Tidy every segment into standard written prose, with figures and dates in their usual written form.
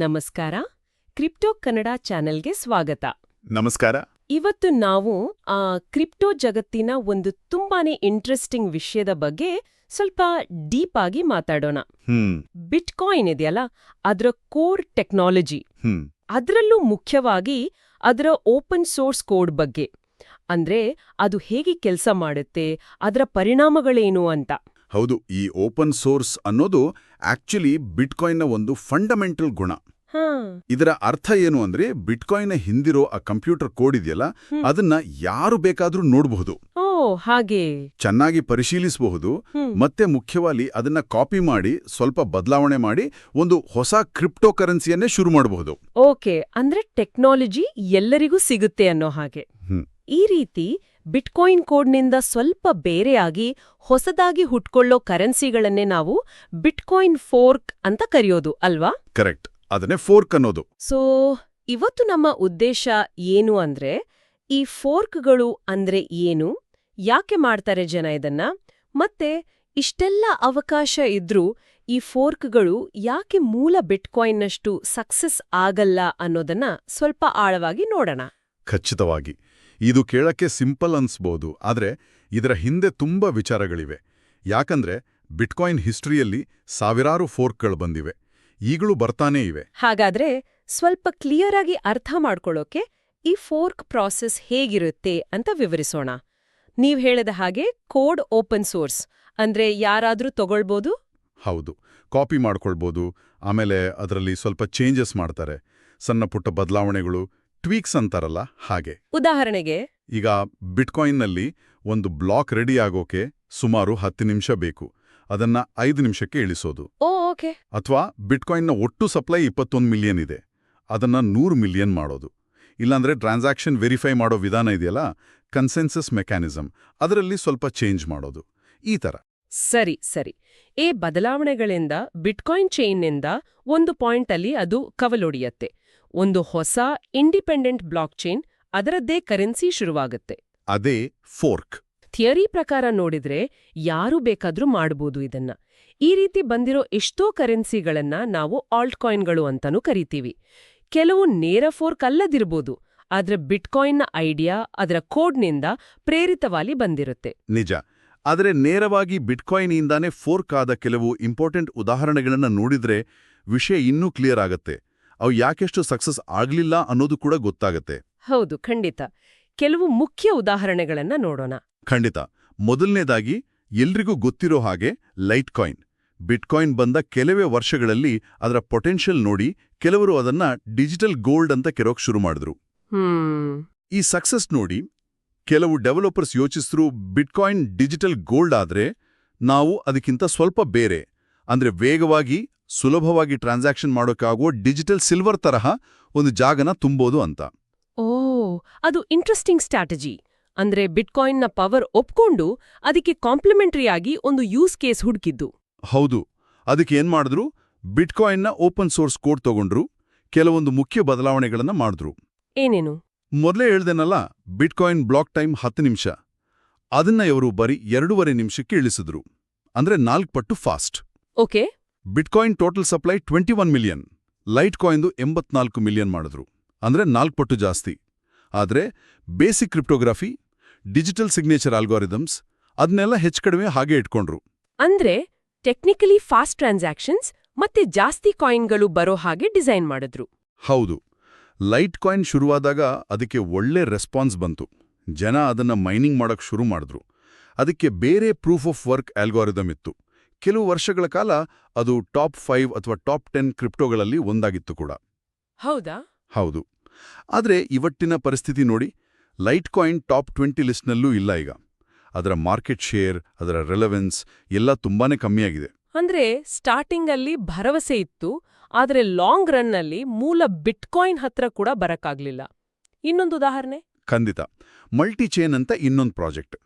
ನಮಸ್ಕಾರ. ಕ್ರಿಪ್ಟೋ ಕನ್ನಡ ಚಾನೆಲ್ಗೆ ಸ್ವಾಗತ. ನಮಸ್ಕಾರ. ಇವತ್ತು ನಾವು ಕ್ರಿಪ್ಟೋ ಜಗತ್ತಿನ ಒಂದು ತುಂಬಾನೇ ಇಂಟ್ರೆಸ್ಟಿಂಗ್ ವಿಷಯದ ಬಗ್ಗೆ ಸ್ವಲ್ಪ ಡೀಪ್ ಆಗಿ ಮಾತಾಡೋಣ. ಬಿಟ್ಕಾಯಿನ್ ಇದೆಯಲ್ಲ, ಅದರ ಕೋರ್ ಟೆಕ್ನಾಲಜಿ, ಅದರಲ್ಲೂ ಮುಖ್ಯವಾಗಿ ಅದರ ಓಪನ್ ಸೋರ್ಸ್ ಕೋಡ್ ಬಗ್ಗೆ. ಅಂದ್ರೆ ಅದು ಹೇಗೆ ಕೆಲಸ ಮಾಡುತ್ತೆ, ಅದರ ಪರಿಣಾಮಗಳೇನು ಅಂತ. ಹೌದು, ಈ ಓಪನ್ ಸೋರ್ಸ್ ಅನ್ನೋದು ಆಕ್ಚುಲಿ ಬಿಟ್ಕಾಯಿನ್ನ ಒಂದು ಫಂಡಮೆಂಟಲ್ ಗುಣ. ಇದರ ಅರ್ಥ ಏನು ಅಂದ್ರೆ, ಬಿಟ್ಕಾಯಿನ್ನ ಹಿಂದಿರೋ ಆ ಕಂಪ್ಯೂಟರ್ ಕೋಡ್ ಇದೆಯಲ್ಲ, ಅದನ್ನ ಯಾರು ಬೇಕಾದ್ರೂ ನೋಡಬಹುದು, ಹಾಗೆ ಚೆನ್ನಾಗಿ ಪರಿಶೀಲಿಸಬಹುದು, ಮತ್ತೆ ಮುಖ್ಯವಾಗಿ ಅದನ್ನ ಕಾಪಿ ಮಾಡಿ ಸ್ವಲ್ಪ ಬದಲಾವಣೆ ಮಾಡಿ ಒಂದು ಹೊಸ ಕ್ರಿಪ್ಟೋ ಕರೆನ್ಸಿಯನ್ನೇ ಶುರು ಮಾಡಬಹುದು. ಓಕೆ, ಅಂದ್ರೆ ಟೆಕ್ನಾಲಜಿ ಎಲ್ಲರಿಗೂ ಸಿಗುತ್ತೆ ಅನ್ನೋ ಹಾಗೆ. ಈ ರೀತಿ ಬಿಟ್ಕಾಯಿನ್ ಕೋಡ್ನಿಂದ ಸ್ವಲ್ಪ ಬೇರೆಯಾಗಿ ಹೊಸದಾಗಿ ಹುಟ್ಕೊಳ್ಳೋ ಕರೆನ್ಸಿಗಳನ್ನೇ ನಾವು ಬಿಟ್ಕಾಯಿನ್ ಫೋರ್ಕ್ ಅಂತ ಕರೆಯೋದು ಅಲ್ವಾ? ಕರೆಕ್ಟ್, ಅದನ್ನೇ ಫೋರ್ಕ್ ಅನ್ನೋದು. ಸೊ ಇವತ್ತು ನಮ್ಮ ಉದ್ದೇಶ ಏನು ಅಂದ್ರೆ, ಈ ಫೋರ್ಕ್ಗಳು ಅಂದ್ರೆ ಏನು, ಯಾಕೆ ಮಾಡ್ತಾರೆ ಜನ ಇದನ್ನ, ಮತ್ತೆ ಇಷ್ಟೆಲ್ಲ ಅವಕಾಶ ಇದ್ರೂ ಈ ಫೋರ್ಕ್ಗಳು ಯಾಕೆ ಮೂಲ ಬಿಟ್ಕಾಯಿನ್ನಷ್ಟು ಸಕ್ಸಸ್ ಆಗಲ್ಲ ಅನ್ನೋದನ್ನ ಸ್ವಲ್ಪ ಆಳವಾಗಿ ನೋಡೋಣ. ಖಚಿತವಾಗಿ. ಇದು ಕೇಳಕ್ಕೆ ಸಿಂಪಲ್ ಅನ್ಸ್ಬೋದು, ಆದ್ರೆ ಇದರ ಹಿಂದೆ ತುಂಬಾ ವಿಚಾರಗಳಿವೆ. ಯಾಕಂದ್ರೆ ಬಿಟ್ಕಾಯಿನ್ ಹಿಸ್ಟ್ರಿಯಲ್ಲಿ ಸಾವಿರಾರು ಫೋರ್ಕ್ಗಳು ಬಂದಿವೆ, ಈಗಲೂ ಬರ್ತಾನೇ ಇವೆ. ಹಾಗಾದ್ರೆ ಸ್ವಲ್ಪ ಕ್ಲಿಯರ್ ಆಗಿ ಅರ್ಥ ಮಾಡ್ಕೊಳ್ಳೋಕೆ ಈ ಫೋರ್ಕ್ ಪ್ರಾಸೆಸ್ ಹೇಗಿರುತ್ತೆ ಅಂತ ವಿವರಿಸೋಣ. ನೀವ್ ಹೇಳಿದ ಹಾಗೆ ಕೋಡ್ ಓಪನ್ ಸೋರ್ಸ್ ಅಂದ್ರೆ ಯಾರಾದ್ರೂ ತಗೊಳ್ಬೋದು. ಹೌದು, ಕಾಪಿ ಮಾಡ್ಕೊಳ್ಬೋದು. ಆಮೇಲೆ ಅದರಲ್ಲಿ ಸ್ವಲ್ಪ ಚೇಂಜಸ್ ಮಾಡ್ತಾರೆ, ಸಣ್ಣ ಪುಟ್ಟ ಬದಲಾವಣೆಗಳು, ಟ್ವೀಕ್ಸ್ ಅಂತಾರಲ್ಲ ಹಾಗೆ. ಉದಾಹರಣೆಗೆ, ಈಗ ಬಿಟ್ಕಾಯಿನ್ನಲ್ಲಿ ಒಂದು ಬ್ಲಾಕ್ ರೆಡಿ ಆಗೋಕೆ ಸುಮಾರು 10 ನಿಮಿಷ ಬೇಕು, ಅದನ್ನ 5 ನಿಮಿಷಕ್ಕೆ ಇಳಿಸೋದು. ಓಕೆ. ಅಥವಾ ಬಿಟ್ಕಾಯಿನ್ನ ಒಟ್ಟು ಸಪ್ಲೈ 21 ಮಿಲಿಯನ್ ಇದೆ, ಅದನ್ನ 100 ಮಿಲಿಯನ್ ಮಾಡೋದು. ಇಲ್ಲಾಂದ್ರೆ ಟ್ರಾನ್ಸಾಕ್ಷನ್ ವೆರಿಫೈ ಮಾಡೋ ವಿಧಾನ ಇದೆಯಲ್ಲ, ಕನ್ಸೆನ್ಸಸ್ ಮೆಕ್ಯಾನಿಸಮ್, ಅದರಲ್ಲಿ ಸ್ವಲ್ಪ ಚೇಂಜ್ ಮಾಡೋದು. ಈ ತರ. ಸರಿ ಸರಿ. ಈ ಬದಲಾವಣೆಗಳಿಂದ ಬಿಟ್ಕಾಯಿನ್ ಚೈನ್ನಿಂದ ಒಂದು ಪಾಯಿಂಟಲ್ಲಿ ಅದು ಕವಲೊಡೆಯತ್ತೆ. ಒಂದು ಹೊಸ ಇಂಡಿಪೆಂಡೆಂಟ್ ಬ್ಲಾಕ್ ಚೈನ್, ಅದರದ್ದೇ ಕರೆನ್ಸಿ ಶುರುವಾಗುತ್ತೆ. ಅದೇ ಫೋರ್ಕ್. ಥಿಯರಿ ಪ್ರಕಾರ ನೋಡಿದ್ರೆ ಯಾರು ಬೇಕಾದ್ರೂ ಮಾಡಬಹುದು ಇದನ್ನ. ಈ ರೀತಿ ಬಂದಿರೋ ಎಷ್ಟೋ ಕರೆನ್ಸಿಗಳನ್ನ ನಾವು ಆಲ್ಟ್ ಕಾಯಿನ್ಗಳು ಅಂತಾನೂ ಕರಿತೀವಿ. ಕೆಲವು ನೇರ ಫೋರ್ಕ್ ಅಲ್ಲದಿರ್ಬೋದು, ಆದ್ರೆ ಬಿಟ್ಕಾಯಿನ್ನ ಐಡಿಯಾ ಅದರ ಕೋಡ್ನಿಂದ ಪ್ರೇರಿತವಾಗಿ ಬಂದಿರುತ್ತೆ. ನಿಜ. ಆದರೆ ನೇರವಾಗಿ ಬಿಟ್ಕಾಯಿನ್ನಿಂದಾನೇ ಫೋರ್ಕ್ ಆದ ಕೆಲವು ಇಂಪಾರ್ಟೆಂಟ್ ಉದಾಹರಣೆಗಳನ್ನ ನೋಡಿದ್ರೆ ವಿಷಯ ಇನ್ನೂ ಕ್ಲಿಯರ್ ಆಗತ್ತೆ. ಅವು ಯಾಕೆಷ್ಟು ಸಕ್ಸಸ್ ಆಗ್ಲಿಲ್ಲ ಅನ್ನೋದು ಕೂಡ ಗೊತ್ತಾಗತ್ತೆ. ಹೌದು, ಖಂಡಿತ. ಕೆಲವು ಮುಖ್ಯ ಉದಾಹರಣೆಗಳನ್ನ ನೋಡೋಣ. ಖಂಡಿತ. ಮೊದಲನೇದಾಗಿ ಎಲ್ರಿಗೂ ಗೊತ್ತಿರೋ ಹಾಗೆ ಲೈಟ್ ಕಾಯಿನ್. ಬಿಟ್ಕಾಯಿನ್ ಬಂದ ಕೆಲವೇ ವರ್ಷಗಳಲ್ಲಿ ಅದರ ಪೊಟೆನ್ಷಿಯಲ್ ನೋಡಿ ಕೆಲವರು ಅದನ್ನ ಡಿಜಿಟಲ್ ಗೋಲ್ಡ್ ಅಂತ ಕೆರೋಕ್ ಶುರು ಮಾಡಿದ್ರು. ಈ ಸಕ್ಸಸ್ ನೋಡಿ ಕೆಲವು ಡೆವಲಪರ್ಸ್ ಯೋಚಿಸಿದ್ರು, ಬಿಟ್ಕಾಯಿನ್ ಡಿಜಿಟಲ್ ಗೋಲ್ಡ್ ಆದ್ರೆ ನಾವು ಅದಕ್ಕಿಂತ ಸ್ವಲ್ಪ ಬೇರೆ, ಅಂದ್ರೆ ವೇಗವಾಗಿ ಸುಲಭವಾಗಿ ಟ್ರಾನ್ಸಾಕ್ಷನ್ ಮಾಡೋಕ್ಕಾಗುವ ಡಿಜಿಟಲ್ ಸಿಲ್ವರ್ ತರಹ ಒಂದು ಜಾಗನ ತುಂಬೋದು ಅಂತ. ಅದು ಇಂಟ್ರೆಸ್ಟಿಂಗ್ ಸ್ಟ್ರಾಟಜಿ. ಅಂದ್ರೆ ಬಿಟ್ಕಾಯಿನ್ನ ಪವರ್ ಒಪ್ಕೊಂಡು ಅದಕ್ಕೆ ಕಾಂಪ್ಲಿಮೆಂಟರಿಯಾಗಿ ಒಂದು ಯೂಸ್ ಕೇಸ್ ಹುಡುಕಿದ್ದು. ಹೌದು. ಅದಕ್ಕೆ ಏನ್ ಮಾಡಿದ್ರು, ಬಿಟ್ಕಾಯಿನ್ನ ಓಪನ್ ಸೋರ್ಸ್ ಕೋಡ್ ತಗೊಂಡ್ರು, ಕೆಲವೊಂದು ಮುಖ್ಯ ಬದಲಾವಣೆಗಳನ್ನ ಮಾಡಿದ್ರು. ಏನೇನು? ಮೊದಲೇ ಹೇಳ್ದೇನಲ್ಲ, ಬಿಟ್ಕಾಯಿನ್ ಬ್ಲಾಕ್ ಟೈಮ್ 10 ನಿಮಿಷ, ಅದನ್ನ ಇವರು ಬರೀ 2.5 ನಿಮಿಷಕ್ಕೆ ಇಳಿಸಿದ್ರು, ಅಂದ್ರೆ 4 ಪಟ್ಟು fast. Okay. Bitcoin total supply 21 million, light ಕಾಯಿನ್ದು 84 ಮಿಲಿಯನ್ ಮಾಡಿದ್ರು, ಅಂದ್ರೆ 4 ಪಟ್ಟು ಜಾಸ್ತಿ. ಆದ್ರೆ basic cryptography, digital signature algorithms ಅದನ್ನೆಲ್ಲ ಹೆಚ್ಚು ಹಾಗೆ ಇಟ್ಕೊಂಡ್ರು. ಅಂದ್ರೆ ಟೆಕ್ನಿಕಲಿ ಫಾಸ್ಟ್ ಟ್ರಾನ್ಸಾಕ್ಷನ್ಸ್ ಮತ್ತೆ ಜಾಸ್ತಿ ಕಾಯಿನ್ಗಳು ಬರೋ ಹಾಗೆ ಡಿಸೈನ್ ಮಾಡಿದ್ರು. ಹೌದು. ಲೈಟ್ ಕಾಯಿನ್ ಶುರುವಾದಾಗ ಅದಕ್ಕೆ ಒಳ್ಳೆ ರೆಸ್ಪಾನ್ಸ್ ಬಂತು, ಜನ ಅದನ್ನ ಮೈನಿಂಗ್ ಮಾಡಕ್ ಶುರು ಮಾಡಿದ್ರು. ಅದಕ್ಕೆ ಬೇರೆ ಪ್ರೂಫ್ ಆಫ್ ವರ್ಕ್ ಆಲ್ಗಾರಿದಮ್ ಇತ್ತು. ಕೆಲವು ವರ್ಷಗಳ ಕಾಲ ಅದು ಟಾಪ್ 5 ಅಥವಾ ಟಾಪ್ 10 ಕ್ರಿಪ್ಟೋಗಳಲ್ಲಿ ಒಂದಾಗಿತ್ತು ಕೂಡ. ಹೌದಾ? ಹೌದು. ಆದ್ರೆ ಇವತ್ತಿನ ಪರಿಸ್ಥಿತಿ ನೋಡಿ, ಲೈಟ್ ಕಾಯಿನ್ ಟಾಪ್ 20 ಲಿಸ್ಟ್ನಲ್ಲೂ ಇಲ್ಲ ಈಗ. ಅದರ ಮಾರ್ಕೆಟ್ ಶೇರ್, ಅದರ ರೆಲೆವೆನ್ಸ್ ಎಲ್ಲ ತುಂಬಾನೇ ಕಮ್ಮಿಯಾಗಿದೆ. ಅಂದ್ರೆ ಸ್ಟಾರ್ಟಿಂಗ್ ಅಲ್ಲಿ ಭರವಸೆ ಇತ್ತು, ಆದ್ರೆ ಲಾಂಗ್ ರನ್ನಲ್ಲಿ ಮೂಲ ಬಿಟ್ಕಾಯಿನ್ ಹತ್ರ ಕೂಡ ಬರಕ್ಕಾಗ್ಲಿಲ್ಲ. ಇನ್ನೊಂದು ಉದಾಹರಣೆ? ಖಂಡಿತ. ಮಲ್ಟಿ ಚೈನ್ ಅಂತ ಇನ್ನೊಂದು ಪ್ರಾಜೆಕ್ಟ್.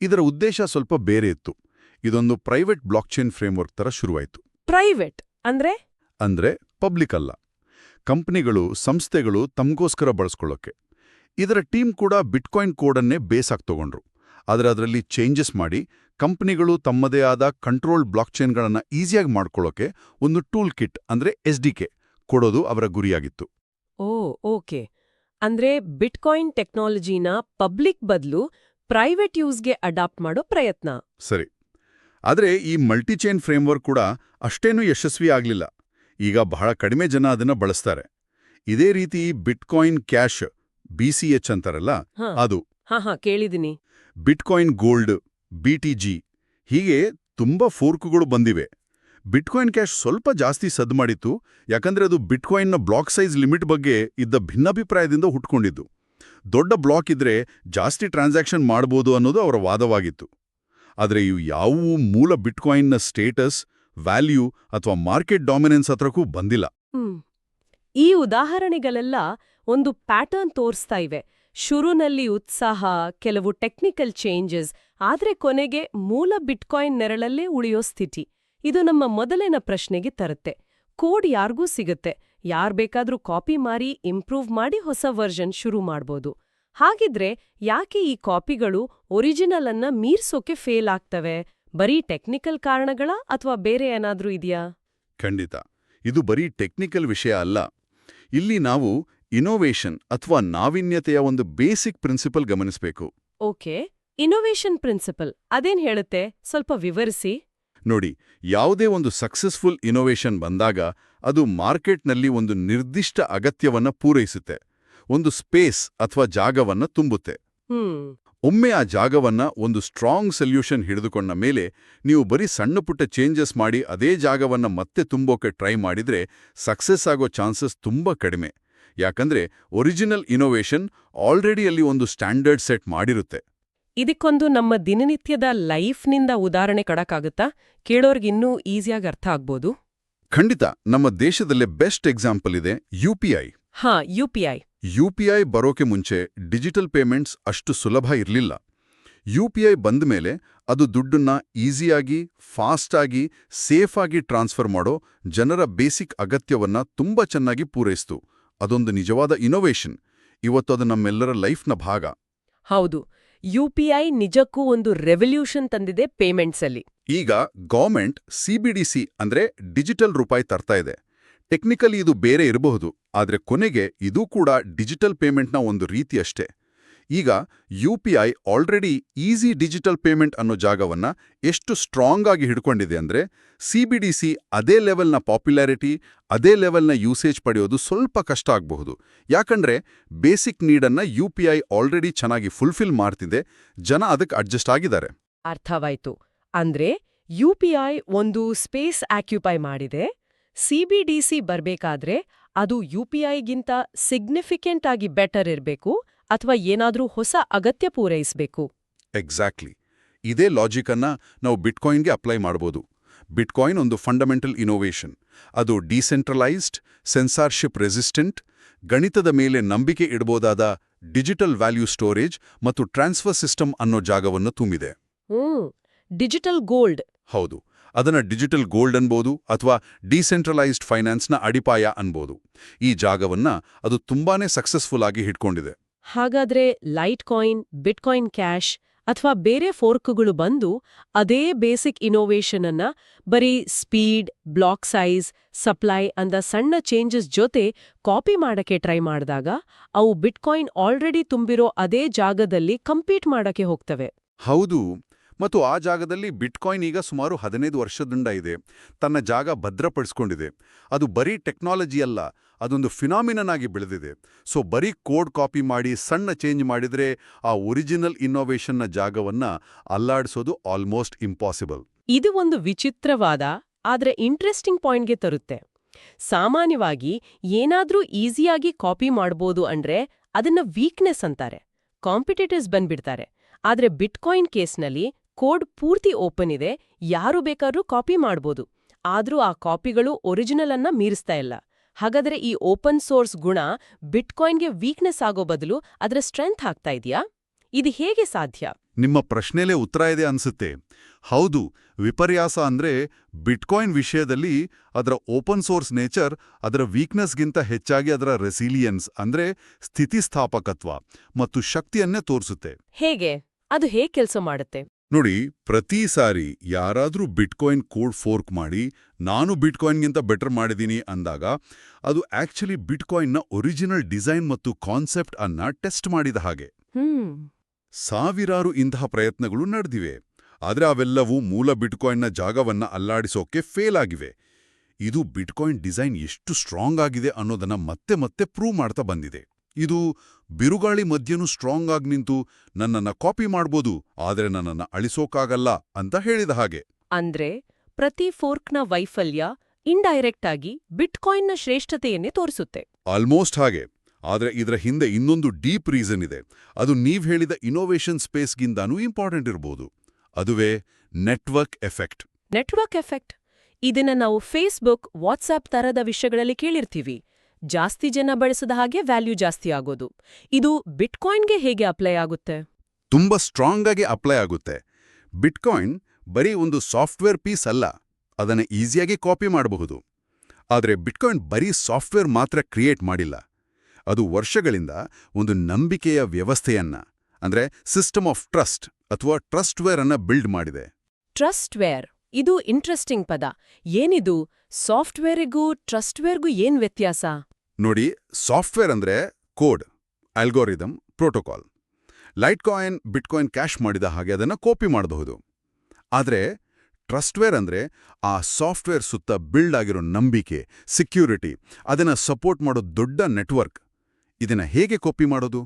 ಇದರ ಉದ್ದೇಶ ಸ್ವಲ್ಪ ಬೇರೆ ಇತ್ತು. ಇದೊಂದು ಪ್ರೈವೇಟ್ ಬ್ಲಾಕ್ ಚೈನ್ ಫ್ರೇಮ್ವರ್ಕ್ ತರ ಶುರುವಾಯಿತು. ಪ್ರೈವೇಟ್ ಅಂದ್ರೆ ಪಬ್ಲಿಕ್ ಅಲ್ಲ, ಕಂಪನಿಗಳು, ಸಂಸ್ಥೆಗಳು ತಮಗೋಸ್ಕರ ಬಳಸ್ಕೊಳ್ಳೋಕೆ. ಇದರ ಟೀಮ್ ಕೂಡ ಬಿಟ್ಕಾಯಿನ್ ಕೋಡನ್ನೇ ಬೇಸಾಗಿ ತಗೊಂಡ್ರು. ಆದರೆ ಅದರಲ್ಲಿ ಚೇಂಜಸ್ ಮಾಡಿ ಕಂಪನಿಗಳು ತಮ್ಮದೇ ಆದ ಕಂಟ್ರೋಲ್ಡ್ ಬ್ಲಾಕ್ ಚೈನ್ಗಳನ್ನು ಈಸಿಯಾಗಿ ಮಾಡ್ಕೊಳ್ಳೋಕೆ ಒಂದು ಟೂಲ್ ಕಿಟ್ ಅಂದ್ರೆ SDK ಕೊಡೋದು ಅವರ ಗುರಿಯಾಗಿತ್ತು. ಓ ಓಕೆ. ಅಂದ್ರೆ ಬಿಟ್ಕಾಯಿನ್ ಟೆಕ್ನಾಲಜಿನ ಪಬ್ಲಿಕ್ ಬದಲು ಪ್ರೈವೇಟ್ ಯೂಸ್ಗೆ ಅಡಾಪ್ಟ್ ಮಾಡೋ ಪ್ರಯತ್ನ. ಸರಿ. ಆದರೆ ಈ ಮಲ್ಟಿಚೈನ್ ಫ್ರೇಮ್ವರ್ಕ್ ಕೂಡ ಅಷ್ಟೇನೂ ಯಶಸ್ವಿ ಆಗ್ಲಿಲ್ಲ. ಈಗ ಬಹಳ ಕಡಿಮೆ ಜನ ಅದನ್ನ ಬಳಸ್ತಾರೆ. ಇದೇ ರೀತಿ ಬಿಟ್ಕಾಯಿನ್ ಕ್ಯಾಶ್ BCH ಅಂತಾರಲ್ಲ, ಅದು ಹಾ ಕೇಳಿದಿನಿ. ಬಿಟ್ಕಾಯಿನ್ ಗೋಲ್ಡ್ BTG ಹೀಗೆ ತುಂಬಾ ಫೋರ್ಕ್ಗಳು ಬಂದಿವೆ. ಬಿಟ್ಕಾಯಿನ್ ಕ್ಯಾಶ್ ಸ್ವಲ್ಪ ಜಾಸ್ತಿ ಸದ್ದು ಮಾಡಿತ್ತು, ಯಾಕಂದ್ರೆ ಅದು ಬಿಟ್ಕಾಯಿನ್ನ ಬ್ಲಾಕ್ ಸೈಜ್ ಲಿಮಿಟ್ ಬಗ್ಗೆ ಇದ್ದ ಭಿನ್ನಾಭಿಪ್ರಾಯದಿಂದ ಹುಟ್ಕೊಂಡಿದ್ದು. ದೊಡ್ಡ ಬ್ಲಾಕ್ ಇದ್ರೆ ಜಾಸ್ತಿ ಟ್ರಾನ್ಸಾಕ್ಷನ್ ಮಾಡ್ಬೋದು ಅನ್ನೋದು ಅವರ ವಾದವಾಗಿತ್ತು. ಆದರೆ ಇವು ಯಾವುವೂ ಮೂಲ ಬಿಟ್ಕಾಯಿನ್ನ ಸ್ಟೇಟಸ್, ವ್ಯಾಲ್ಯೂ ಅಥವಾ ಮಾರ್ಕೆಟ್ ಡಾಮಿನೆನ್ಸ್ ಹತ್ರಕ್ಕೂ ಬಂದಿಲ್ಲ. ಈ ಉದಾಹರಣೆಗಳೆಲ್ಲ ಒಂದು ಪ್ಯಾಟರ್ನ್ ತೋರಿಸ್ತಾ ಇವೆ. ಶುರುನಲ್ಲಿ ಉತ್ಸಾಹ, ಕೆಲವು ಟೆಕ್ನಿಕಲ್ ಚೇಂಜಸ್, ಆದ್ರೆ ಕೊನೆಗೆ ಮೂಲ ಬಿಟ್ಕಾಯಿನ್ ನೆರಳಲ್ಲೇ ಉಳಿಯೋ ಸ್ಥಿತಿ. ಇದು ನಮ್ಮ ಮೊದಲಿನ ಪ್ರಶ್ನೆಗೆ ತರುತ್ತೆ. ಕೋಡ್ ಯಾರ್ಗೂ ಸಿಗುತ್ತೆ, ಯಾರ್ ಬೇಕಾದ್ರೂ ಕಾಪಿ ಮಾರಿ ಇಂಪ್ರೂವ್ ಮಾಡಿ ಹೊಸ ವರ್ಷನ್ ಶುರು ಮಾಡ್ಬೋದು. ಹಾಗಿದ್ರೆ ಯಾಕೆ ಈ ಕಾಪಿಗಳು ಒರಿಜಿನಲ್ ಅನ್ನ ಮೀರ್ಸೋಕೆ ಫೇಲ್ ಆಗ್ತವೆ? ಬರೀ ಟೆಕ್ನಿಕಲ್ ಕಾರಣಗಳ ಅಥವಾ ಬೇರೆ ಏನಾದ್ರೂ ಇದೆಯಾ? ಖಂಡಿತ, ಇದು ಬರೀ ಟೆಕ್ನಿಕಲ್ ವಿಷಯ ಅಲ್ಲ. ಇಲ್ಲಿ ನಾವು ಇನೋವೇಷನ್ ಅಥವಾ ನಾವೀನ್ಯತೆಯ ಒಂದು ಬೇಸಿಕ್ ಪ್ರಿನ್ಸಿಪಲ್ ಗಮನಿಸಬೇಕು. ಓಕೆ, ಇನೋವೇಷನ್ ಪ್ರಿನ್ಸಿಪಲ್ ಅದೇನ್ ಹೇಳುತ್ತೆ? ಸ್ವಲ್ಪ ವಿವರಿಸಿ. ನೋಡಿ, ಯಾವುದೇ ಒಂದು ಸಕ್ಸಸ್ಫುಲ್ ಇನೋವೇಷನ್ ಬಂದಾಗ ಅದು ಮಾರ್ಕೆಟ್ನಲ್ಲಿ ಒಂದು ನಿರ್ದಿಷ್ಟ ಅಗತ್ಯವನ್ನ ಪೂರೈಸುತ್ತೆ, ಒಂದು ಸ್ಪೇಸ್ ಅಥವಾ ಜಾಗವನ್ನ ತುಂಬುತ್ತೆ. ಒಮ್ಮೆ ಆ ಜಾಗವನ್ನ ಒಂದು ಸ್ಟ್ರಾಂಗ್ ಸೊಲ್ಯೂಷನ್ ಹಿಡಿದುಕೊಂಡ ಮೇಲೆ ನೀವು ಬರೀ ಸಣ್ಣಪುಟ್ಟ ಚೇಂಜಸ್ ಮಾಡಿ ಅದೇ ಜಾಗವನ್ನ ಮತ್ತೆ ತುಂಬೋಕೆ ಟ್ರೈ ಮಾಡಿದ್ರೆ ಸಕ್ಸಸ್ ಆಗೋ ಚಾನ್ಸಸ್ ತುಂಬಾ ಕಡಿಮೆ. ಯಾಕಂದ್ರೆ ಒರಿಜಿನಲ್ ಇನೋವೇಷನ್ ಆಲ್ರೆಡಿ ಅಲ್ಲಿ ಒಂದು ಸ್ಟ್ಯಾಂಡರ್ಡ್ ಸೆಟ್ ಮಾಡಿರುತ್ತೆ. ಇದಕ್ಕೊಂದು ನಮ್ಮ ದಿನನಿತ್ಯದ ಲೈಫ್ನಿಂದ ಉದಾಹರಣೆ ಕೊಡಕ್ಕಾಗುತ್ತಾ? ಕೇಳೋರ್ಗೆ ಇನ್ನೂ ಈಸಿಯಾಗಿ ಅರ್ಥ ಆಗ್ಬೋದು. ಖಂಡಿತ. ನಮ್ಮ ದೇಶದಲ್ಲೇ ಬೆಸ್ಟ್ ಎಕ್ಸಾಂಪಲ್ ಇದೆ UPI. ಹಾ, UPI. UPI ಬರೋಕೆ ಮುಂಚೆ ಡಿಜಿಟಲ್ ಪೇಮೆಂಟ್ಸ್ ಅಷ್ಟು ಸುಲಭ ಇರಲಿಲ್ಲ. UPI ಬಂದ ಮೇಲೆ ಅದು ದುಡ್ಡನ್ನ ಈಸಿಯಾಗಿ, ಫಾಸ್ಟಾಗಿ, ಸೇಫಾಗಿ ಟ್ರಾನ್ಸ್ಫರ್ ಮಾಡೋ ಜನರ ಬೇಸಿಕ್ ಅಗತ್ಯವನ್ನ ತುಂಬಾ ಚೆನ್ನಾಗಿ ಪೂರೈಸ್ತು. ಅದೊಂದು ನಿಜವಾದ ಇನೋವೇಷನ್. ಇವತ್ತು ಅದು ನಮ್ಮೆಲ್ಲರ ಲೈಫ್ನ ಭಾಗ. ಹೌದು, UPI ನಿಜಕ್ಕೂ ಒಂದು ರೆವಲ್ಯೂಷನ್ ತಂದಿದೆ ಪೇಮೆಂಟ್ಸ್ ಅಲ್ಲಿ. ಈಗ ಗವರ್ಮೆಂಟ್ CBDC ಅಂದ್ರೆ ಡಿಜಿಟಲ್ ರೂಪಾಯಿ ತರ್ತಾ ಇದೆ. ಟೆಕ್ನಿಕಲಿ ಇದು ಬೇರೆ ಇರಬಹುದು, ಆದರೆ ಕೊನೆಗೆ ಇದು ಕೂಡ ಡಿಜಿಟಲ್ ಪೇಮೆಂಟ್ನ ಒಂದು ರೀತಿಯಷ್ಟೇ. ಈಗ UPI already easy digital payment ಅನ್ನೋ ಜಾಗವನ್ನ ಎಷ್ಟು ಸ್ಟ್ರಾಂಗ್ ಆಗಿ ಹಿಡ್ಕೊಂಡಿದೆ ಅಂದ್ರೆ CBDC ಅದೇ ಲೆವೆಲ್ನ ಪಾಪ್ಯುಲಾರಿಟಿ, ಅದೇ ಲೆವೆಲ್ನ ಯೂಸೇಜ್ ಪಡೆಯೋದು ಸ್ವಲ್ಪ ಕಷ್ಟ ಆಗಬಹುದು. ಯಾಕಂದ್ರೆ ಬೇಸಿಕ್ ನೀಡನ್ನ UPI ಆಲ್ರೆಡಿ ಚೆನ್ನಾಗಿ ಫುಲ್ಫಿಲ್ ಮಾಡ್ತಿದೆ, ಜನ ಅದಕ್ಕೆ ಅಡ್ಜಸ್ಟ್ ಆಗಿದ್ದಾರೆ. ಅರ್ಥವಾಯ್ತು. ಅಂದ್ರೆ UPI ಒಂದು ಸ್ಪೇಸ್ ಆಕ್ಯುಪೈ ಮಾಡಿದೆ. CBDC ಬರ್ಬೇಕಾದ್ರೆ ಅದು UPIಗಿಂತ ಸಿಗ್ನಿಫಿಕೆಂಟ್ ಆಗಿ ಬೆಟರ್ ಇರಬೇಕು ಅಥವಾ ಏನಾದ್ರೂ ಹೊಸ ಅಗತ್ಯ ಪೂರೈಸಬೇಕು. ಎಕ್ಸಾಕ್ಟ್ಲಿ. ಇದೇ ಲಾಜಿಕ್ ಅನ್ನ ನಾವು ಬಿಟ್ಕಾಯಿನ್ಗೆ ಅಪ್ಲೈ ಮಾಡಬಹುದು. ಬಿಟ್ಕಾಯಿನ್ ಒಂದು ಫಂಡಮೆಂಟಲ್ ಇನೋವೇಷನ್. ಅದು ಡಿಸೆಂಟ್ರಲೈಸ್ಡ್, ಸೆನ್ಸಾರ್ಶಿಪ್ ರೆಸಿಸ್ಟೆಂಟ್, ಗಣಿತದ ಮೇಲೆ ನಂಬಿಕೆ ಇಡಬಹುದಾದ ಡಿಜಿಟಲ್ ವ್ಯಾಲ್ಯೂ ಸ್ಟೋರೇಜ್ ಮತ್ತು ಟ್ರಾನ್ಸ್ಫರ್ ಸಿಸ್ಟಮ್ ಅನ್ನೋ ಜಾಗವನ್ನು ತುಂಬಿದೆ. Digital gold. ಹೌದು, ಅದನ್ನ ಡಿಜಿಟಲ್ ಗೋಲ್ಡ್ ಅನ್ಬೋದು ಅಥವಾ ಡಿಸೆಂಟ್ರಲೈಸ್ಡ್ ಫೈನಾನ್ಸ್ನ ಅಡಿಪಾಯ ಅನ್ಬೋದು. ಈ ಜಾಗವನ್ನ ಅದು ತುಂಬಾನೇ ಸಕ್ಸಸ್ಫುಲ್ ಆಗಿ ಹಿಡ್ಕೊಂಡಿದೆ. ಹಾಗಾದ್ರೆ ಲೈಟ್ ಕಾಯಿನ್, ಬಿಟ್ಕಾಯಿನ್ ಕ್ಯಾಶ್ ಅಥವಾ ಬೇರೆ ಫೋರ್ಕ್ಗಳು ಬಂದು ಅದೇ ಬೇಸಿಕ್ ಇನೋವೇಷನ್ ಅನ್ನ ಬರೀ ಸ್ಪೀಡ್, ಬ್ಲಾಕ್ ಸೈಜ್, ಸಪ್ಲೈ ಅಂದ ಸಣ್ಣ ಚೇಂಜಸ್ ಜೊತೆ ಕಾಪಿ ಮಾಡಕ್ಕೆ ಟ್ರೈ ಮಾಡಿದಾಗ ಅವು ಬಿಟ್ಕಾಯಿನ್ ಆಲ್ರೆಡಿ ತುಂಬಿರೋ ಅದೇ ಜಾಗದಲ್ಲಿ ಕಂಪೀಟ್ ಮಾಡಕ್ಕೆ ಹೋಗ್ತವೆ. ಹೌದು, ಮತ್ತು ಆ ಜಾಗದಲ್ಲಿ ಬಿಟ್ಕಾಯಿನ್ ಈಗ ಸುಮಾರು 15 ವರ್ಷದಿಂದ ಇದೆ. ತನ್ನ ಜಾಗ ಭದ್ರಪಡಿಸ್ಕೊಂಡಿದೆ. ಅದು ಬರೀ ಟೆಕ್ನಾಲಜಿ ಅಲ್ಲ, ಅದೊಂದು ಫಿನಾಮಿನನ್ ಆಗಿ ಬೆಳೆದಿದೆ. ಸೊ ಬರೀ ಕೋಡ್ ಕಾಪಿ ಮಾಡಿ ಸಣ್ಣ ಚೇಂಜ್ ಮಾಡಿದ್ರೆ ಆ ಒರಿಜಿನಲ್ ಇನ್ನೋವೇಷನ್ನ ಜಾಗವನ್ನ ಅಲ್ಲಾಡಿಸೋದು ಆಲ್ಮೋಸ್ಟ್ ಇಂಪಾಸಿಬಲ್. ಇದು ಒಂದು ವಿಚಿತ್ರವಾದ ಆದ್ರೆ ಇಂಟ್ರೆಸ್ಟಿಂಗ್ ಪಾಯಿಂಟ್ಗೆ ತರುತ್ತೆ. ಸಾಮಾನ್ಯವಾಗಿ ಏನಾದ್ರೂ ಈಸಿಯಾಗಿ ಕಾಪಿ ಮಾಡ್ಬೋದು ಅಂದ್ರೆ ಅದನ್ನ ವೀಕ್ನೆಸ್ ಅಂತಾರೆ, ಕಾಂಪಿಟೇಟರ್ಸ್ ಬಂದ್ಬಿಡ್ತಾರೆ. ಆದ್ರೆ ಬಿಟ್ಕಾಯಿನ್ ಕೇಸ್ನಲ್ಲಿ ಕೋಡ್ ಪೂರ್ತಿ ಓಪನ್ ಇದೆ, ಯಾರು ಬೇಕಾದ್ರೂ ಕಾಪಿ ಮಾಡ್ಬೋದು. ಆದ್ರೂ ಆ ಕಾಪಿಗಳು ಒರಿಜಿನಲ್ ಅನ್ನ ಮೀರಿಸ್ತಾ ಇಲ್ಲ. ಹಾಗಾದ್ರೆ ಈ ಓಪನ್ ಸೋರ್ಸ್ ಗುಣ ಬಿಟ್ಕಾಯಿನ್ಗೆ ವೀಕ್ನೆಸ್ ಆಗೋ ಬದಲು ಅದರ ಸ್ಟ್ರೆಂತ್ ಆಗ್ತಾ ಇದೆಯಾ? ಇದು ಹೇಗೆ ಸಾಧ್ಯ? ನಿಮ್ಮ ಪ್ರಶ್ನೆಲೇ ಉತ್ತರ ಇದೆ ಅನ್ಸುತ್ತೆ. ಹೌದು, ವಿಪರ್ಯಾಸ ಅಂದ್ರೆ ಬಿಟ್ಕಾಯಿನ್ ವಿಷಯದಲ್ಲಿ ಅದರ ಓಪನ್ ಸೋರ್ಸ್ ನೇಚರ್ ಅದರ ವೀಕ್ನೆಸ್ಗಿಂತ ಹೆಚ್ಚಾಗಿ ಅದರ ರೆಸಿಲಿಯನ್ಸ್ ಅಂದ್ರೆ ಸ್ಥಿತಿಸ್ಥಾಪಕತ್ವ ಮತ್ತು ಶಕ್ತಿಯನ್ನೇ ತೋರಿಸುತ್ತೆ. ಹೇಗೆ? ಅದು ಹೇಗೆ ಕೆಲಸ ಮಾಡುತ್ತೆ? ನೋಡಿ, ಪ್ರತಿ ಸಾರಿ ಯಾರಾದ್ರೂ ಬಿಟ್ಕಾಯಿನ್ ಕೋಡ್ ಫೋರ್ಕ್ ಮಾಡಿ ನಾನು ಬಿಟ್ಕಾಯಿನ್ಗಿಂತ ಬೆಟರ್ ಮಾಡಿದ್ದೀನಿ ಅಂದಾಗ ಅದು ಆಕ್ಚುಲಿ ಬಿಟ್ಕಾಯಿನ್ನ ಒರಿಜಿನಲ್ ಡಿಸೈನ್ ಮತ್ತು ಕಾನ್ಸೆಪ್ಟ್ ಅನ್ನ ಟೆಸ್ಟ್ ಮಾಡಿದ ಹಾಗೆ. ಸಾವಿರಾರು ಇಂತಹ ಪ್ರಯತ್ನಗಳು ನಡೆದಿವೆ, ಆದ್ರೆ ಅವೆಲ್ಲವೂ ಮೂಲ ಬಿಟ್ಕಾಯಿನ್ನ ಜಾಗವನ್ನ ಅಲ್ಲಾಡಿಸೋಕೆ ಫೇಲ್ ಆಗಿವೆ. ಇದು ಬಿಟ್ಕಾಯಿನ್ ಡಿಸೈನ್ ಎಷ್ಟು ಸ್ಟ್ರಾಂಗ್ ಆಗಿದೆ ಅನ್ನೋದನ್ನ ಮತ್ತೆ ಮತ್ತೆ ಪ್ರೂವ್ ಮಾಡ್ತಾ ಬಂದಿದೆ. ಇದು ಬಿರುಗಾಳಿ ಮಧ್ಯನೂ ಸ್ಟ್ರಾಂಗ್ ಆಗಿ ನಿಂತು ನನ್ನನ್ನ ಕಾಪಿ ಮಾಡ್ಬೋದು, ಆದ್ರೆ ನನ್ನನ್ನ ಅಳಿಸೋಕಾಗಲ್ಲ ಅಂತ ಹೇಳಿದ ಹಾಗೆ. ಅಂದ್ರೆ ಪ್ರತಿ ಫೋರ್ಕ್ನ ವೈಫಲ್ಯ ಇಂಡೈರೆಕ್ಟ್ ಆಗಿ ಬಿಟ್ಕಾಯಿನ್ನ ಶ್ರೇಷ್ಠತೆಯನ್ನೇ ತೋರಿಸುತ್ತೆ. ಆಲ್ಮೋಸ್ಟ್ ಹಾಗೆ. ಆದ್ರೆ ಇದರ ಹಿಂದೆ ಇನ್ನೊಂದು ಡೀಪ್ ರೀಸನ್ ಇದೆ. ಅದು ನೀವ್ ಹೇಳಿದ ಇನೋವೇಷನ್ ಸ್ಪೇಸ್ಗಿಂತಾನೂ ಇಂಪಾರ್ಟೆಂಟ್ ಇರಬಹುದು. ಅದುವೇ ನೆಟ್ವರ್ಕ್ ಎಫೆಕ್ಟ್. ನೆಟ್ವರ್ಕ್ ಎಫೆಕ್ಟ್ ಇದನ್ನ ನಾವು ಫೇಸ್ಬುಕ್, ವಾಟ್ಸ್ಆಪ್ ತರದ ವಿಷಯಗಳಲ್ಲಿ ಕೇಳಿರ್ತೀವಿ. ಜಾಸ್ತಿ ಜನ ಬಳಸದ ಹಾಗೆ ವ್ಯಾಲ್ಯೂ ಜಾಸ್ತಿ ಆಗೋದು. ಇದು ಬಿಟ್ಕಾಯಿನ್ಗೆ ಹೇಗೆ ಅಪ್ಲೈ ಆಗುತ್ತೆ? ತುಂಬಾ ಸ್ಟ್ರಾಂಗ್ ಆಗಿ ಅಪ್ಲೈ ಆಗುತ್ತೆ. ಬಿಟ್ಕಾಯಿನ್ ಬರೀ ಒಂದು ಸಾಫ್ಟ್ವೇರ್ ಪೀಸ್ ಅಲ್ಲ, ಅದನ್ನ ಈಸಿಯಾಗಿ ಕಾಪಿ ಮಾಡಬಹುದು. ಆದರೆ ಬಿಟ್ಕಾಯಿನ್ ಬರೀ ಸಾಫ್ಟ್ವೇರ್ ಮಾತ್ರ ಕ್ರಿಯೇಟ್ ಮಾಡಿಲ್ಲ. ಅದು ವರ್ಷಗಳಿಂದ ಒಂದು ನಂಬಿಕೆಯ ವ್ಯವಸ್ಥೆಯನ್ನ, ಅಂದ್ರೆ ಸಿಸ್ಟಮ್ ಆಫ್ ಟ್ರಸ್ಟ್ ಅಥವಾ ಟ್ರಸ್ಟ್ವೇರ್ ಅನ್ನ ಬಿಲ್ಡ್ ಮಾಡಿದೆ. ಟ್ರಸ್ಟ್ವೇರ್ ಇದು ಇಂಟ್ರೆಸ್ಟಿಂಗ್ ಪದ. ಏನಿದು? ಸಾಫ್ಟ್ವೇರಿಗೂ ಟ್ರಸ್ಟ್ವೇರ್ಗೂ ಏನ್ ವ್ಯತ್ಯಾಸ? ನೋಡಿ, ಸಾಫ್ಟ್ವೇರ್ ಅಂದ್ರೆ code, algorithm, protocol. Litecoin, bitcoin cash ಮಾಡಿದ ಹಾಗೆ ಅದನ್ನ ಕಾಪಿ ಮಾಡಬಹುದು. ಆದ್ರೆ ಟ್ರಸ್ಟ್ವೇರ್ ಅಂದ್ರೆ ಆ ಸಾಫ್ಟ್ವೇರ್ ಸುತ್ತ ಬಿಲ್ಡ್ ಆಗಿರೋ ನಂಬಿಕೆ, ಸೆಕ್ಯೂರಿಟಿ, ಅದನ್ನ ಸಪೋರ್ಟ್ ಮಾಡೋ ದೊಡ್ಡ ನೆಟ್ವರ್ಕ್. ಇದನ್ನ ಹೇಗೆ ಕಾಪಿ ಮಾಡೋದು?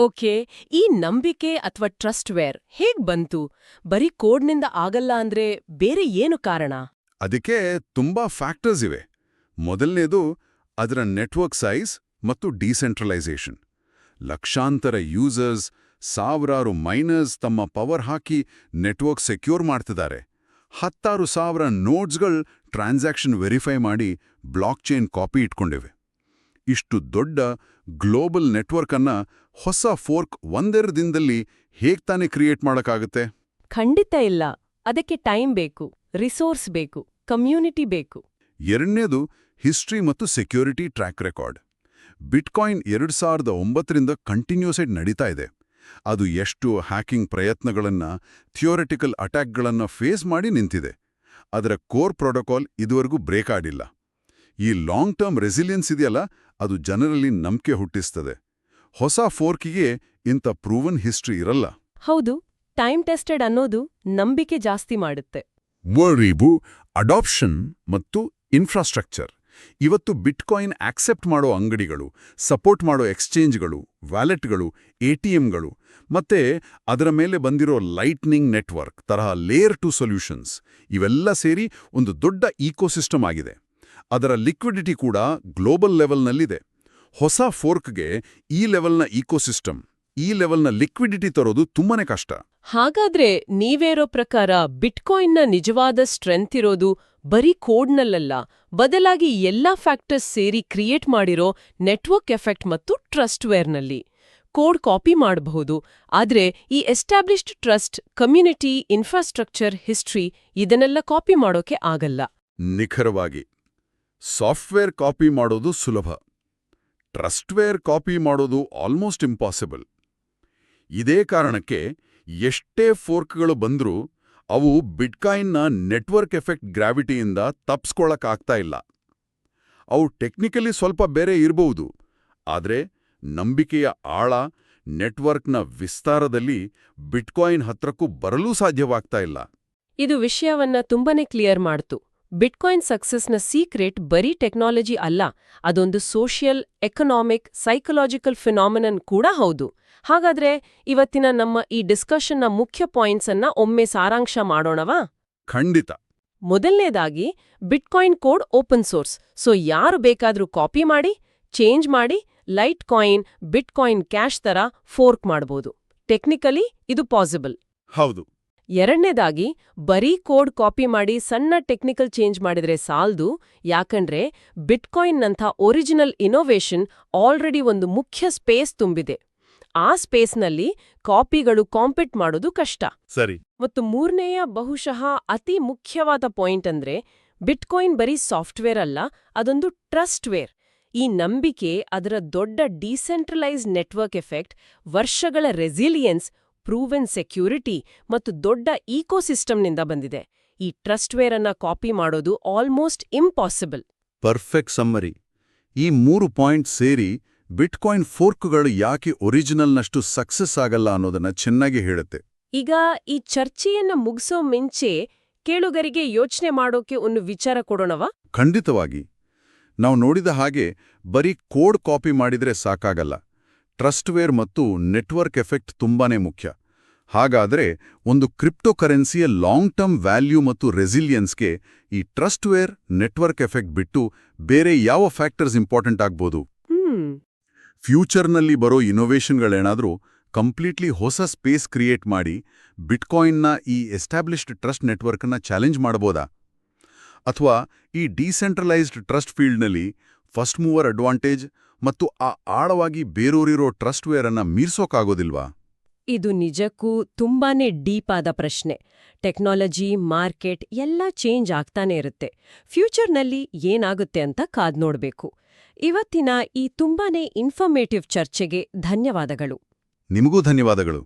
ಓಕೆ, ಈ ನಂಬಿಕೆ ಅಥವಾ ಟ್ರಸ್ಟ್ವೇರ್ ಹೇಗ್ ಬಂತು? ಬರೀ ಕೋಡ್ನಿಂದ ಆಗಲ್ಲ ಅಂದ್ರೆ ಬೇರೆ ಏನು ಕಾರಣ? ಅದಕ್ಕೆ ತುಂಬಾ ಫ್ಯಾಕ್ಟರ್ಸ್ ಇವೆ. ಮೊದಲನೇದು ಅದರ ನೆಟ್ವರ್ಕ್ ಸೈಜ್ ಮತ್ತು ಡಿಸೆಂಟ್ರಲೈಸೇಷನ್. ಲಕ್ಷಾಂತರ ಯೂಸರ್ಸ್, ಸಾವಿರಾರು ಮೈನರ್ಸ್ ತಮ್ಮ ಪವರ್ ಹಾಕಿ ನೆಟ್ವರ್ಕ್ ಸೆಕ್ಯೂರ್ ಮಾಡ್ತಿದ್ದಾರೆ. 10,000 ನೋಡ್ಸ್ಗಳು ಟ್ರಾನ್ಸಾಕ್ಷನ್ ವೆರಿಫೈ ಮಾಡಿ ಬ್ಲಾಕ್ ಚೈನ್ ಕಾಪಿ ಇಟ್ಕೊಂಡಿವೆ. ಇಷ್ಟು ದೊಡ್ಡ ಗ್ಲೋಬಲ್ ನೆಟ್ವರ್ಕ್ ಅನ್ನ ಹೊಸ ಫೋರ್ಕ್ ಒಂದೆರಡು ದಿನದಲ್ಲಿ ಹೇಗ್ ತಾನೇ ಕ್ರಿಯೇಟ್ ಮಾಡಕ್ಕಾಗುತ್ತೆ? ಖಂಡಿತ ಇಲ್ಲ. ಅದಕ್ಕೆ ಟೈಮ್ ಬೇಕು, ರಿಸೋರ್ಸ್ ಬೇಕು, ಕಮ್ಯುನಿಟಿ ಬೇಕು. ಎರಡನೇದು ಹಿಸ್ಟ್ರಿ ಮತ್ತು ಸೆಕ್ಯೂರಿಟಿ ಟ್ರ್ಯಾಕ್ ರೆಕಾರ್ಡ್. ಬಿಟ್ಕಾಯಿನ್ 2009ರಿಂದ ಕಂಟಿನ್ಯೂಸ್ ಆಗಿ ನಡೀತಾ ಇದೆ. ಅದು ಎಷ್ಟು ಹ್ಯಾಕಿಂಗ್ ಪ್ರಯತ್ನಗಳನ್ನ, ಥಿಯೋರಿಟಿಕಲ್ ಅಟ್ಯಾಕ್ಗಳನ್ನ ಫೇಸ್ ಮಾಡಿ ನಿಂತಿದೆ. ಅದರ ಕೋರ್ ಪ್ರೋಟೋಕಾಲ್ ಇದುವರೆಗೂ ಬ್ರೇಕ್ ಆಗಿಲ್ಲ. ಈ ಲಾಂಗ್ ಟರ್ಮ್ ರೆಸಿಲಿಯನ್ಸ್ ಇದೆಯಲ್ಲ, ಅದು ಜನರಲ್ಲಿ ನಂಬಿಕೆ ಹುಟ್ಟಿಸ್ತದೆ. ಹೊಸ ಫೋರ್ಕಿಗೆ ಇಂಥ ಪ್ರೂವನ್ ಹಿಸ್ಟ್ರಿ ಇರಲ್ಲ. ಹೌದು, ಟೈಮ್ ಟೆಸ್ಟೆಡ್ ಅನ್ನೋದು ನಂಬಿಕೆ ಜಾಸ್ತಿ ಮಾಡುತ್ತೆ. ವರ್ರೀಬು, ಅಡಾಪ್ಷನ್ ಮತ್ತು ಇನ್ಫ್ರಾಸ್ಟ್ರಕ್ಚರ್. ಇವತ್ತು ಬಿಟ್ಕಾಯಿನ್ ಆಕ್ಸೆಪ್ಟ್ ಮಾಡೋ ಅಂಗಡಿಗಳು, ಸಪೋರ್ಟ್ ಮಾಡೋ ಎಕ್ಸ್ಚೇಂಜ್ಗಳು, ವ್ಯಾಲೆಟ್ಗಳು, ಎಟಿಎಂಗಳು ಮತ್ತೆ ಅದರ ಮೇಲೆ ಬಂದಿರೋ ಲೈಟ್ನಿಂಗ್ ನೆಟ್ವರ್ಕ್ ತರಹ ಲೇಯರ್ 2 ಸೊಲ್ಯೂಷನ್ಸ್, ಇವೆಲ್ಲ ಸೇರಿ ಒಂದು ದೊಡ್ಡ ಈಕೋಸಿಸ್ಟಮ್ ಆಗಿದೆ. ಅದರ ಲಿಕ್ವಿಡಿಟಿ ಕೂಡ ಗ್ಲೋಬಲ್ ಲೆವೆಲ್ನಲ್ಲಿದೆ. ಹೊಸ ಫೋರ್ಕ್ಗೆ ಈ ಲೆವೆಲ್ನ ಈಕೋಸಿಸ್ಟಮ್, ಈ ಲೆವೆಲ್ನ ಲಿಕ್ವಿಡಿಟಿ ತರೋದು ತುಂಬಾನೇ ಕಷ್ಟ. ಹಾಗಾದ್ರೆ ನೀವೇರೋ ಪ್ರಕಾರ ಬಿಟ್ಕಾಯಿನ್ನ ನಿಜವಾದ ಸ್ಟ್ರೆಂತ್ ಇರೋದು ಬರೀ ಕೋಡ್ನಲ್ಲ, ಬದಲಾಗಿ ಎಲ್ಲಾ ಫ್ಯಾಕ್ಟರ್ಸ್ ಸೇರಿ ಕ್ರಿಯೇಟ್ ಮಾಡಿರೋ ನೆಟ್ವರ್ಕ್ ಎಫೆಕ್ಟ್ ಮತ್ತು ಟ್ರಸ್ಟ್ವೇರ್ನಲ್ಲಿ. ಕೋಡ್ ಕಾಪಿ ಮಾಡಬಹುದು, ಆದ್ರೆ ಈ established trust, community, infrastructure, history ಇದನ್ನೆಲ್ಲ ಕಾಪಿ ಮಾಡೋಕೆ ಆಗಲ್ಲ. ನಿಖರವಾಗಿ ಸಾಫ್ಟ್ವೇರ್ ಕಾಪಿ ಮಾಡೋದು ಸುಲಭ, ಟ್ರಸ್ಟ್ವೇರ್ ಕಾಪಿ ಮಾಡೋದು ಆಲ್ಮೋಸ್ಟ್ ಇಂಪಾಸಿಬಲ್. ಇದೇ ಕಾರಣಕ್ಕೆ ಎಷ್ಟೇ ಫೋರ್ಕ್ಗಳು ಬಂದ್ರೂ ಅವು ಬಿಟ್ಕಾಯಿನ್ನ ನೆಟ್ವರ್ಕ್ ಎಫೆಕ್ಟ್ ಗ್ರಾವಿಟಿಯಿಂದ ತಪ್ಸ್ಕೊಳಕ್ಕಾಗ್ತಾ ಇಲ್ಲ. ಅವು ಟೆಕ್ನಿಕಲಿ ಸ್ವಲ್ಪ ಬೇರೆ ಇರಬಹುದು, ಆದ್ರೆ ನಂಬಿಕೆಯ ಆಳ, ನೆಟ್ವರ್ಕ್ನ ವಿಸ್ತಾರದಲ್ಲಿ ಬಿಟ್ಕಾಯಿನ್ ಹತ್ರಕ್ಕೂ ಬರಲೂ ಸಾಧ್ಯವಾಗ್ತಾ ಇಲ್ಲ. ಇದು ವಿಷಯವನ್ನ ತುಂಬಾನೇ ಕ್ಲಿಯರ್ ಮಾಡ್ತು. ಬಿಟ್ಕಾಯಿನ್ ಸಕ್ಸಸ್ನ ಸೀಕ್ರೆಟ್ ಬರೀ ಟೆಕ್ನಾಲಜಿ ಅಲ್ಲ, ಅದೊಂದು ಸೋಷಿಯಲ್, ಎಕನಾಮಿಕ್, ಸೈಕಲಾಜಿಕಲ್ ಫಿನಾಮಿನನ್ ಕೂಡ ಹೌದು. ಹಾಗಾದ್ರೆ ಇವತ್ತಿನ ನಮ್ಮ ಈ ಡಿಸ್ಕಷನ್ನ ಮುಖ್ಯ ಪಾಯಿಂಟ್ಸ್ ಅನ್ನ ಒಮ್ಮೆ ಸಾರಾಂಶ ಮಾಡೋಣವಾ? ಖಂಡಿತ. ಮೊದಲನೇದಾಗಿ, bitcoin code open source, so ಯಾರು ಬೇಕಾದ್ರೂ ಕಾಪಿ ಮಾಡಿ, ಚೇಂಜ್ ಮಾಡಿ, ಲೈಟ್ ಕಾಯಿನ್, ಬಿಟ್ಕಾಯಿನ್ ಕ್ಯಾಶ್ ತರ ಫೋರ್ಕ್ ಮಾಡಬಹುದು. ಟೆಕ್ನಿಕಲಿ ಇದು ಪಾಸಿಬಲ್. ಹೌದು. ಎರಡನೇದಾಗಿ, ಬರೀ ಕೋಡ್ ಕಾಪಿ ಮಾಡಿ ಸಣ್ಣ ಟೆಕ್ನಿಕಲ್ ಚೇಂಜ್ ಮಾಡಿದ್ರೆ ಸಾಲ್ದು, ಯಾಕಂದ್ರೆ ಬಿಟ್ಕಾಯಿನ್ನಂಥ ಒರಿಜಿನಲ್ ಇನೋವೇಷನ್ ಆಲ್ರೆಡಿ ಒಂದು ಮುಖ್ಯ ಸ್ಪೇಸ್ ತುಂಬಿದೆ. ಆ ಸ್ಪೇಸ್ನಲ್ಲಿ ಕಾಪಿಗಳು ಕಾಂಪಿಟ್ ಮಾಡೋದು ಕಷ್ಟ. ಸರಿ. ಮತ್ತು ಮೂರನೆಯ, ಬಹುಶಃ ಅತಿ ಮುಖ್ಯವಾದ ಪಾಯಿಂಟ್ ಅಂದ್ರೆ, ಬಿಟ್ಕಾಯಿನ್ ಬರೀ ಸಾಫ್ಟ್ವೇರ್ ಅಲ್ಲ, ಅದೊಂದು ಟ್ರಸ್ಟ್ವೇರ್. ಈ ನಂಬಿಕೆ, ಅದರ ದೊಡ್ಡ ಡಿಸೆಂಟ್ರಲೈಸ್ಡ್ ನೆಟ್ವರ್ಕ್ ಎಫೆಕ್ಟ್, ವರ್ಷಗಳ ರೆಸಿಲಿಯನ್ಸ್, ಪ್ರೂವೆನ್ ಸೆಕ್ಯೂರಿಟಿ ಮತ್ತು ದೊಡ್ಡ ಈಕೋಸಿಸ್ಟಮ್ನಿಂದ ಬಂದಿದೆ. ಈ ಟ್ರಸ್ಟ್ವೇರ್ ಅನ್ನ ಕಾಪಿ ಮಾಡೋದು ಆಲ್ಮೋಸ್ಟ್ ಇಂಪಾಸಿಬಲ್. Perfect summary. ಈ 3 ಪಾಯಿಂಟ್ ಸೇರಿ ಬಿಟ್ಕಾಯಿನ್ ಫೋರ್ಕ್ಗಳು ಯಾಕೆ ಒರಿಜಿನಲ್ನಷ್ಟು ಸಕ್ಸಸ್ ಆಗಲ್ಲ ಅನ್ನೋದನ್ನ ಚೆನ್ನಾಗಿ ಹೇಳುತ್ತೆ. ಈಗ ಈ ಚರ್ಚೆಯನ್ನ ಮುಗಿಸೋ ಮುಂಚೆ ಕೇಳುಗರಿಗೆ ಯೋಚನೆ ಮಾಡೋಕೆ ಒಂದು ವಿಚಾರ ಕೊಡೋಣವಾ? ಖಂಡಿತವಾಗಿ. ನಾವು ನೋಡಿದ ಹಾಗೆ ಬರೀ ಕೋಡ್ ಕಾಪಿ ಮಾಡಿದ್ರೆ ಸಾಕಾಗಲ್ಲ. ಟ್ರಸ್ಟ್ವೇರ್ ಮತ್ತು ನೆಟ್ವರ್ಕ್ ಎಫೆಕ್ಟ್ ತುಂಬಾನೇ ಮುಖ್ಯ. ಹಾಗಾದ್ರೆ ಒಂದು ಕ್ರಿಪ್ಟೋಕರೆನ್ಸಿಯ ಲಾಂಗ್ ಟರ್ಮ್ ವ್ಯಾಲ್ಯೂ ಮತ್ತು ರೆಸಿಲಿಯನ್ಸ್ಗೆ ಈ ಟ್ರಸ್ಟ್ವೇರ್, ನೆಟ್ವರ್ಕ್ ಎಫೆಕ್ಟ್ ಬಿಟ್ಟು ಬೇರೆ ಯಾವ ಫ್ಯಾಕ್ಟರ್ಸ್ ಇಂಪಾರ್ಟೆಂಟ್ ಆಗ್ಬೋದು? ಫ್ಯೂಚರ್ನಲ್ಲಿ ಬರೋ ಇನೋವೇಷನ್ಗಳೇನಾದ್ರೂ ಕಂಪ್ಲೀಟ್ಲಿ ಹೊಸ ಸ್ಪೇಸ್ ಕ್ರಿಯೇಟ್ ಮಾಡಿ ಬಿಟ್ಕಾಯಿನ್ನ ಈ ಎಸ್ಟಾಬ್ಲಿಷ್ಡ್ ಟ್ರಸ್ಟ್ ನೆಟ್ವರ್ಕ್ನ ಚಾಲೆಂಜ್ ಮಾಡಬಹುದಾ? ಅಥವಾ ಈ ಡಿಸೆಂಟ್ರಲೈಸ್ಡ್ ಟ್ರಸ್ಟ್ ಫೀಲ್ಡ್ನಲ್ಲಿ ಫಸ್ಟ್ ಮೂವರ್ ಅಡ್ವಾಂಟೇಜ್ ಮತ್ತು ಆ ಆಳವಾಗಿ ಬೇರೂರಿರೋ ಟ್ರಸ್ಟ್ವೇರ್ ಅನ್ನ ಮೀರ್ಸೋಕಾಗೋದಿಲ್ವಾ? ಇದು ನಿಜಕ್ಕೂ ತುಂಬಾನೇ ಡೀಪ್ ಆದ ಪ್ರಶ್ನೆ. ಟೆಕ್ನಾಲಜಿ, ಮಾರ್ಕೆಟ್ ಎಲ್ಲ ಚೇಂಜ್ ಆಗ್ತಾನೆ ಇರುತ್ತೆ. ಫ್ಯೂಚರ್ನಲ್ಲಿ ಏನಾಗುತ್ತೆ ಅಂತ ಕಾದ್ ನೋಡ್ಬೇಕು. ಇವತ್ತಿನ ಈ ತುಂಬಾನೇ ಇನ್ಫಾರ್ಮೇಟಿವ್ ಚರ್ಚೆಗೆ ಧನ್ಯವಾದಗಳು. ನಿಮಗೂ ಧನ್ಯವಾದಗಳು.